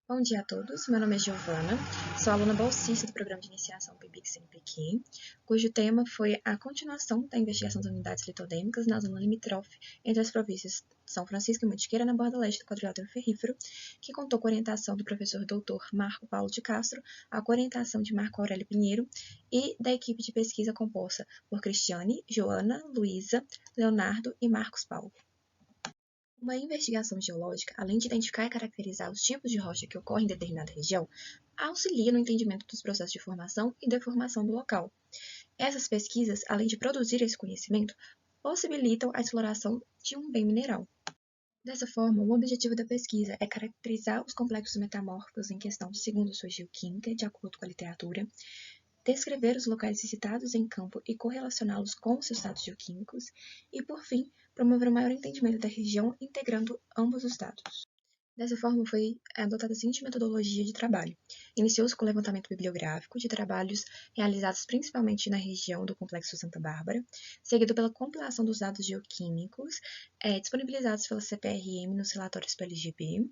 Bom dia a todos, meu nome é Giovana, sou aluna bolsista do Programa de Iniciação PIBIC-CNPq, cujo tema foi a continuação da investigação das unidades litodêmicas na zona limítrofe entre as províncias de São Francisco e Mantiqueira, na borda leste do quadrilátero ferrífero, que contou com a orientação do professor doutor Marco Paulo de Castro, a orientação de Marco Aurélio Pinheiro e da equipe de pesquisa composta por Cristiane, Joana, Luísa, Leonardo e Marcos Paulo. Uma investigação geológica, além de identificar e caracterizar os tipos de rocha que ocorrem em determinada região, auxilia no entendimento dos processos de formação e deformação do local. Essas pesquisas, além de produzir esse conhecimento, possibilitam a exploração de um bem mineral. Dessa forma, o objetivo da pesquisa é caracterizar os complexos metamórficos em questão segundo sua geoquímica, de acordo com a literatura, descrever os locais visitados em campo e correlacioná-los com os seus dados geoquímicos e, por fim, promover um maior entendimento da região integrando ambos os dados. Dessa forma, foi adotada a seguinte metodologia de trabalho. Iniciou-se com o levantamento bibliográfico de trabalhos realizados principalmente na região do Complexo Santa Bárbara, seguido pela compilação dos dados geoquímicos disponibilizados pela CPRM nos relatórios PLGB.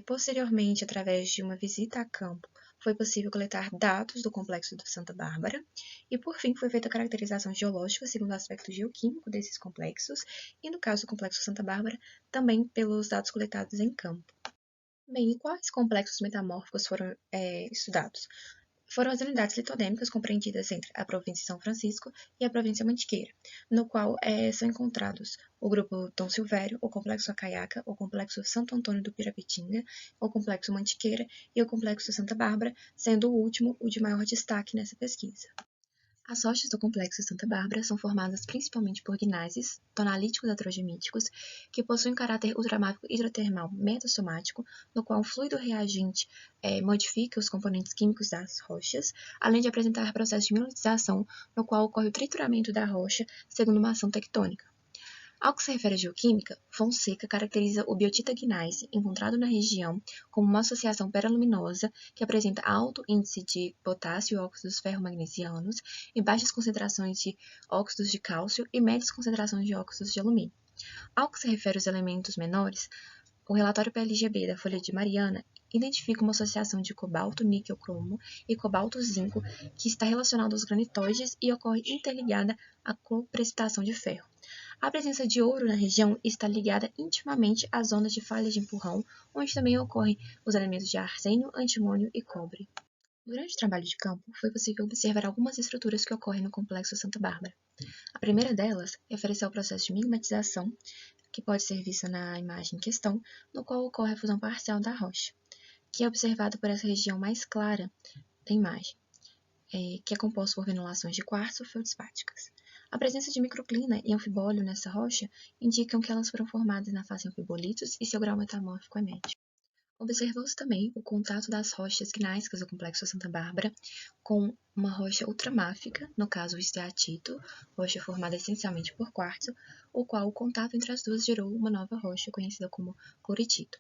Posteriormente, através de uma visita a campo, foi possível coletar dados do complexo do Santa Bárbara e, por fim, foi feita a caracterização geológica segundo o aspecto geoquímico desses complexos e, no caso do complexo Santa Bárbara, também pelos dados coletados em campo. Bem, e quais complexos metamórficos foram estudados? Foram as unidades litodêmicas compreendidas entre a província de São Francisco e a província Mantiqueira, no qual são encontrados o grupo Dom Silvério, o complexo Acaiaca, o complexo Santo Antônio do Pirapitinga, o complexo Mantiqueira e o complexo Santa Bárbara, sendo o último o de maior destaque nessa pesquisa. As rochas do complexo Santa Bárbara são formadas principalmente por gnáisses, tonalíticos heterogemíticos, que possuem caráter ultramáfico hidrotermal metassomático, no qual o fluido reagente modifica os componentes químicos das rochas, além de apresentar processo de mineralização, no qual ocorre o trituramento da rocha segundo uma ação tectônica. Ao que se refere à geoquímica, Fonseca caracteriza o biotita gneiss encontrado na região como uma associação peraluminosa que apresenta alto índice de potássio e óxidos ferromagnesianos e baixas concentrações de óxidos de cálcio e médias concentrações de óxidos de alumínio. Ao que se refere aos elementos menores, o relatório PLGB da Folha de Mariana identifica uma associação de cobalto, níquel, cromo e cobalto-zinco que está relacionada aos granitóides e ocorre interligada à coprecipitação de ferro. A presença de ouro na região está ligada intimamente às zonas de falhas de empurrão, onde também ocorrem os elementos de arsênio, antimônio e cobre. Durante o trabalho de campo, foi possível observar algumas estruturas que ocorrem no complexo Santa Bárbara. A primeira delas refere-se ao processo de migmatização, que pode ser vista na imagem em questão, no qual ocorre a fusão parcial da rocha, que é observada por essa região mais clara da imagem, que é composta por granulações de quartzo feldspáticas. A presença de microclina e anfibólio nessa rocha indicam que elas foram formadas na fase anfibolitos e seu grau metamórfico é médio. Observou-se também o contato das rochas gnáissicas do complexo Santa Bárbara com uma rocha ultramáfica, no caso o esteatito, rocha formada essencialmente por quartzo, o qual o contato entre as duas gerou uma nova rocha conhecida como cloritito.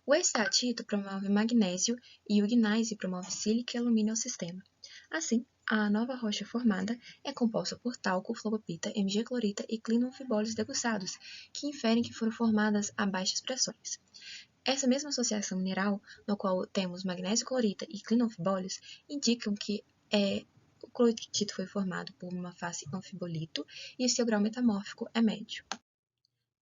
O esteatito promove magnésio e o gneiss promove sílica e alumínio ao sistema. Assim, a nova rocha formada é composta por talco, flogopita, Mg-clorita e clinoanfibólios degustados, que inferem que foram formadas a baixas pressões. Essa mesma associação mineral, no qual temos magnésio-clorita e clinoanfibólios, indicam que o cloritito foi formado por uma face anfibolito e seu grau metamórfico é médio.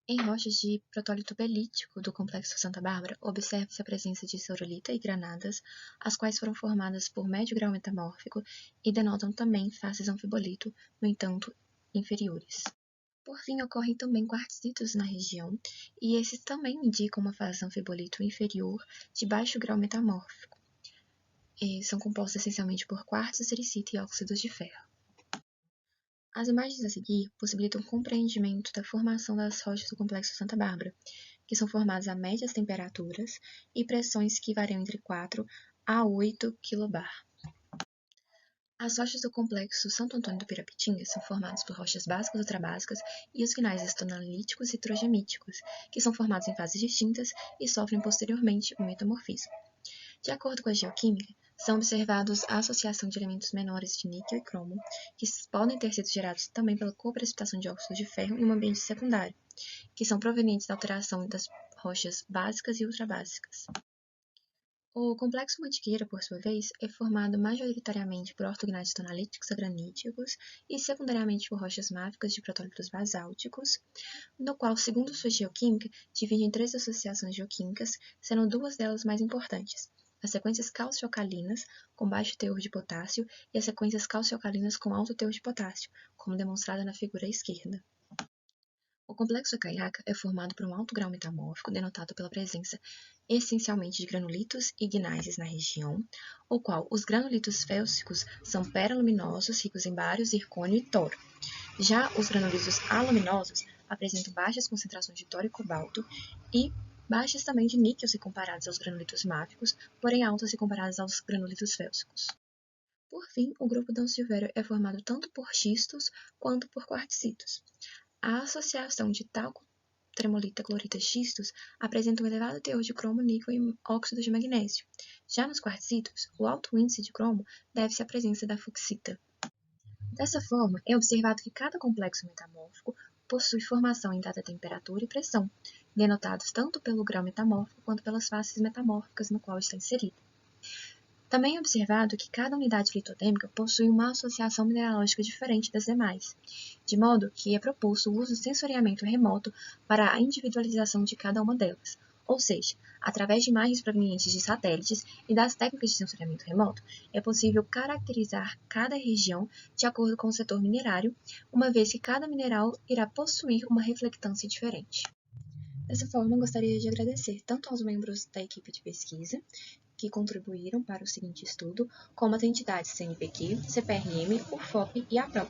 Em rochas de protólito belítico do complexo Santa Bárbara, observa-se a presença de ceurolita e granadas, as quais foram formadas por médio grau metamórfico e denotam também faces anfibolito, no entanto, inferiores. Por fim, ocorrem também quartzitos na região, e esses também indicam uma fase anfibolito inferior de baixo grau metamórfico. São compostos essencialmente por quartzo, sericita e óxidos de ferro. As imagens a seguir possibilitam o compreendimento da formação das rochas do complexo Santa Bárbara, que são formadas a médias temperaturas e pressões que variam entre 4 a 8 kbar. As rochas do complexo Santo Antônio do Pirapitinga são formadas por rochas básicas, ultrabásicas e os gnáisses tonalíticos e hidrogemíticos, que são formados em fases distintas e sofrem posteriormente o metamorfismo. De acordo com a geoquímica, são observados a associação de elementos menores de níquel e cromo, que podem ter sido gerados também pela coprecipitação de óxidos de ferro em um ambiente secundário, que são provenientes da alteração das rochas básicas e ultrabásicas. O complexo Mantiqueira, por sua vez, é formado majoritariamente por ortognatos tonalíticos a graníticos e secundariamente por rochas máficas de protólitos basálticos, no qual, segundo sua geoquímica, divide em 3 associações geoquímicas, sendo 2 delas mais importantes: as sequências calcio-alcalinas, com baixo teor de potássio, e as sequências calcio-alcalinas com alto teor de potássio, como demonstrada na figura à esquerda. O complexo Akayaka é formado por um alto grau metamórfico, denotado pela presença essencialmente de granulitos ignases na região, o qual os granulitos félsicos são peraluminosos, ricos em bário, zircônio e toro. Já os granulitos aluminosos apresentam baixas concentrações de tório e cobalto e baixas também de níquel se comparados aos granulitos máficos, porém altas se comparadas aos granulitos félsicos. Por fim, o grupo Don't-Silvério é formado tanto por xistos quanto por quartzitos. A associação de talco, tremolita, clorita, xistos apresenta um elevado teor de cromo, níquel e óxido de magnésio. Já nos quartzitos, o alto índice de cromo deve-se à presença da fucsita. Dessa forma, é observado que cada complexo metamórfico possui formação em dada temperatura e pressão, denotados tanto pelo grau metamórfico quanto pelas faces metamórficas no qual está inserido. Também é observado que cada unidade litodêmica possui uma associação mineralógica diferente das demais, de modo que é proposto o uso do sensoriamento remoto para a individualização de cada uma delas, ou seja, através de imagens provenientes de satélites e das técnicas de sensoriamento remoto, é possível caracterizar cada região de acordo com o setor minerário, uma vez que cada mineral irá possuir uma reflectância diferente. Dessa forma, gostaria de agradecer tanto aos membros da equipe de pesquisa, que contribuíram para o seguinte estudo, como as entidades CNPq, CPRM, UFOP e APROP.